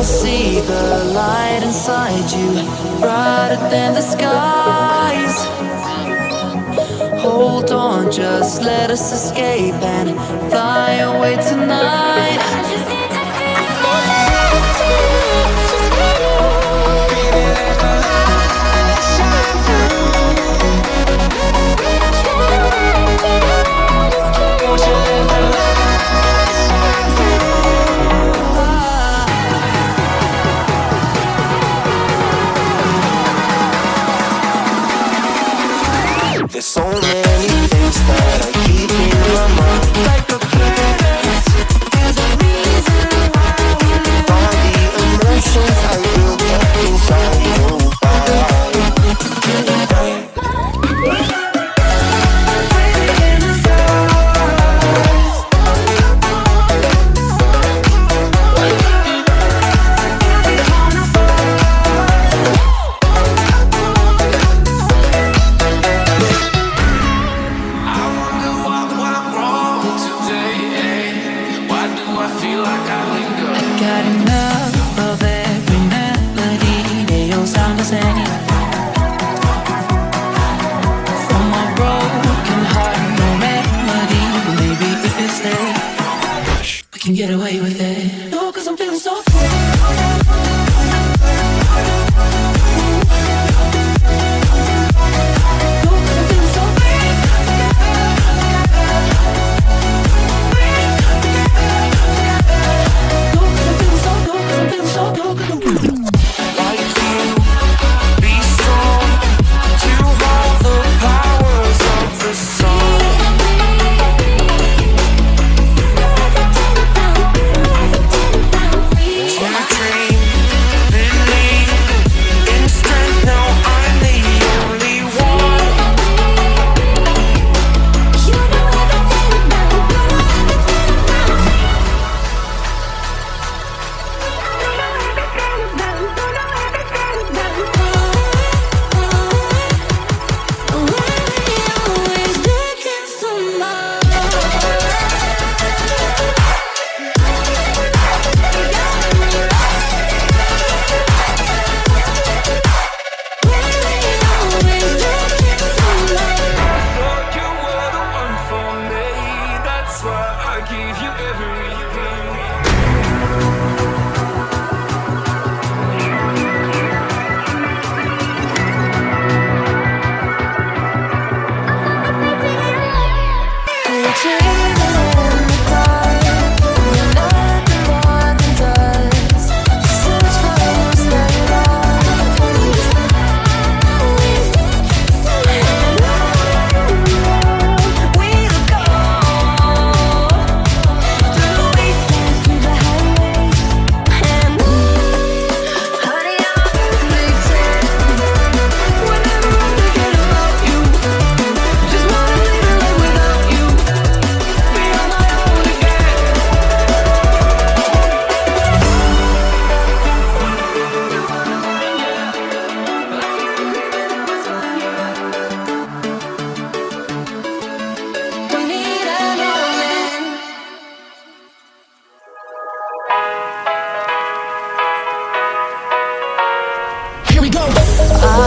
see the light inside you, brighter than the skies. Hold on, just let us escape and fly away tonight. There's so many things that I keep in my mind. Like a planet, there's a reason why we live. All the emotions I built up inside you. Can get away with it. No, 'cause I'm feeling so free.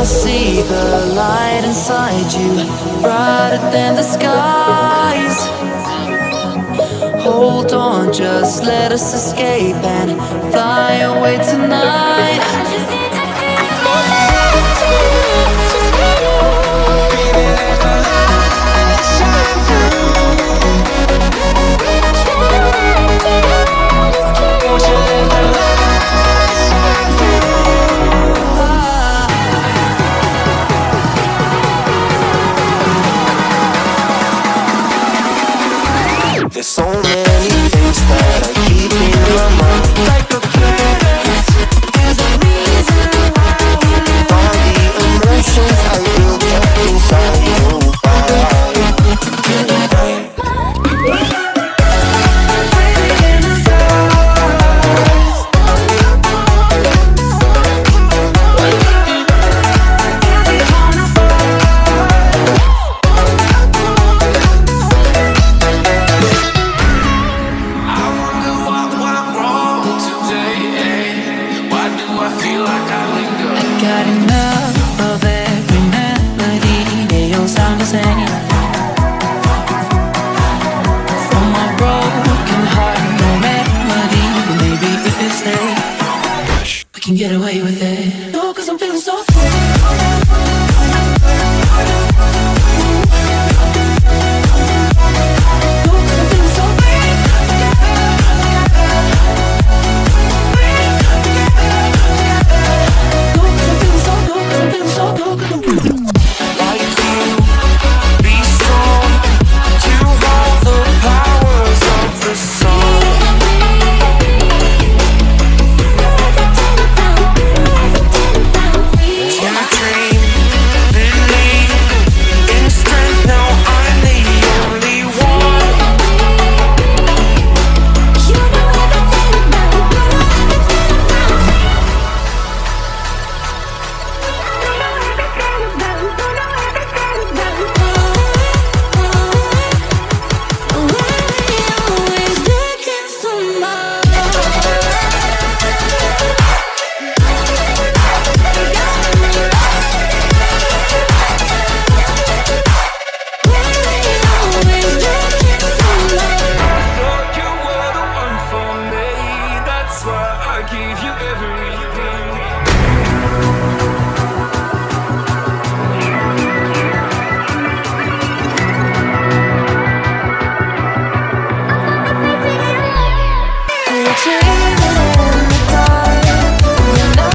I see the light inside you, brighter than the skies. Hold on, just let us escape and fly away tonight. There's so many things that I keep in my mind. Like a planet, there's a reason why we live. All the emotions I built up inside you. can get away with it.